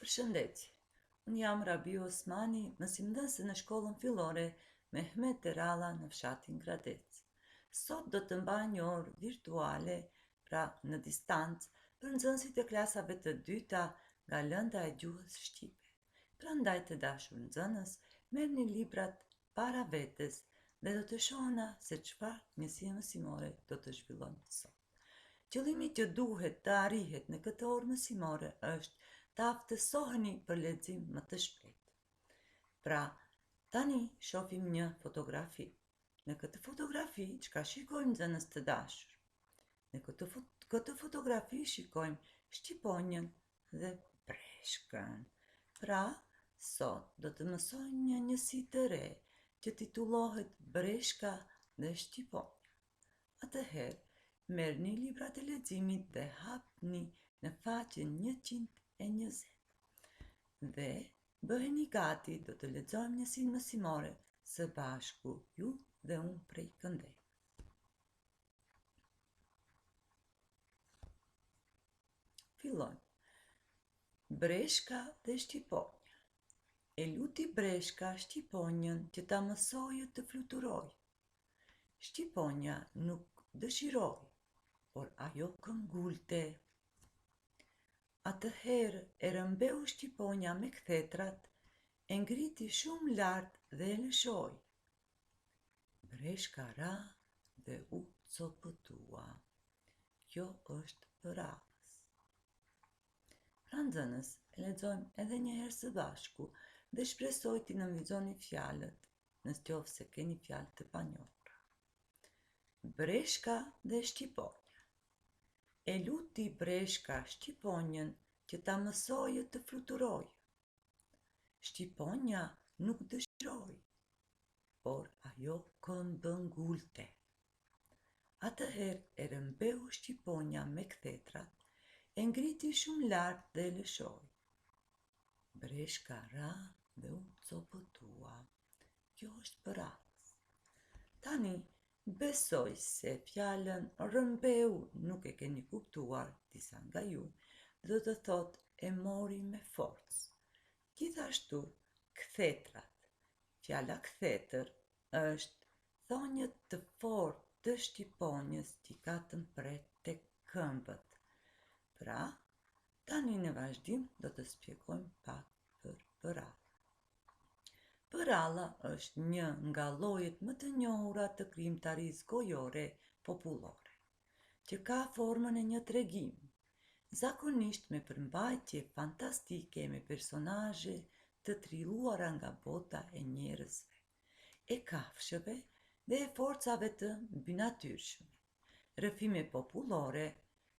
Përshëndetje, unë jam Rabi Osmani, mësimdhënëse në shkollën fillore Mehmet Deralla në fshatin Gradec. Sot do të mbaj një orë virtuale, pra në distancë, për nxënësit e klasave të dyta nga lënda e gjuhës shqipe. Prandaj të dashur nxënës, merrni librat para vetes dhe do të shohna se çfarë njësie mësimore do të zhvillojmë sot. Qëllimi që duhet të arrihet në këtë orë mësimore është të aftësoheni për lexim më të shpejt. Pra, tani shohim një fotografi. Në këtë fotografi, çka shikojmë nxënës të dashur? Në këtë fotografi shikojmë shqiponjën dhe breshkën. Pra, sot do të mësojmë një njësi të re që titullohet Breshka dhe Shqiponja. Atëherë, merrni librat e leximit dhe hapni në faqen 120 dhe bëheni gati, do të lexojmë njësinë mësimore së bashku, ju dhe unë prej këndej. Fillojmë. Breshka dhe Shqiponja. E luti breshka Shqiponjën që ta mësojë të fluturojë. Shqiponja nuk dëshiroi, por ajo këngulte. Atëherë e rëmbeu Shqiponja me kthetrat, e ngriti shumë lart dhe e lëshoi. Breshka ra dhe u copëtua. Kjo është përradhës. Pra nxënës, e lexojmë edhe një herë së bashku dhe shpresoj t'i nënvizoni fjalët, nëse keni fjalë të panjohura. Breshka dhe Shqiponja. E luti breshka Shqiponjën që ta mësojë të fluturojë. Shqiponja nuk dëshiroi, por ajo këmbëngulte. Atëherë e rëmbeu Shqiponja me kthetrat, e ngriti shumë lart dhe e lëshoi. Breshka ra dhe u copëtua. Kjo është përradhës. Tani, besoj se fjalën rëmbeu nuk e keni kuptuar disa nga ju, do të thotë e mori me forcë. Gjithashtu, kthetrat. Fjala kthetër është thonjë të fortë të Shqiponjës që ka të mpret tek këmbët. Pra, tani në vazhdim do të shpjegojmë pak për përradhën. Përralla është një nga llojet më të njohura të krijimtarisë gojore popullore, që ka formën e një tregimi, zakonisht me përmbajtje fantastike me personazhe të trilluara nga bota e njerëzve, e kafshëve dhe e forcave të mbinatyrshme. Rrëfime popullore,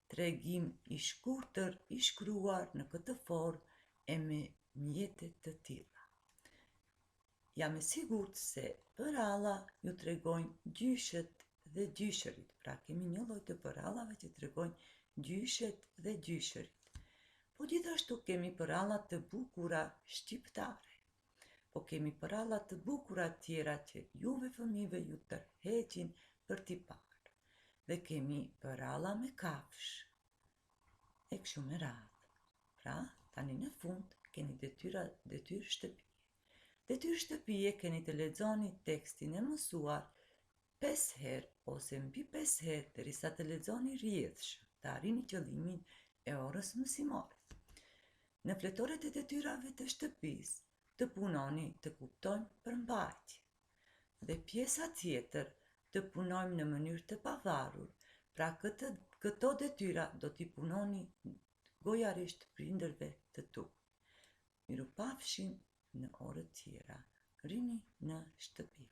tregim i shkurtër i shkruar në këtë formë e me mjete të tilla. Jam e sigurt se përralla ju tregojnë gjyshet dhe gjyshërit, pra kemi një lloj të përrallave që tregojnë gjyshet dhe gjyshërit. Po gjithashtu kemi përralla të bukura shqiptare, po kemi përralla të bukura tjera që juve fëmijëve ju tërheqin për t'i parë. Dhe kemi përralla me kafsh, e kështu me radhë. Pra, tani në fund keni detyrë shtëpie. Detyrë shtëpie keni të lexoni tekstin e mësuar 5 herë ose mbi 5 herë derisa të lexoni rrjedhshëm, të arrini qëllimin e orës mësimore. Në fletoret e detyrave të shtëpisë, të punoni të kuptojmë përmbajtje. Dhe pjesa tjetër, të punojmë në mënyrë të pavarur, pra këto detyra do t'i punoni gojarisht prindërve të tu. Mirupafshim në orët tjera. Rini në shtëpi.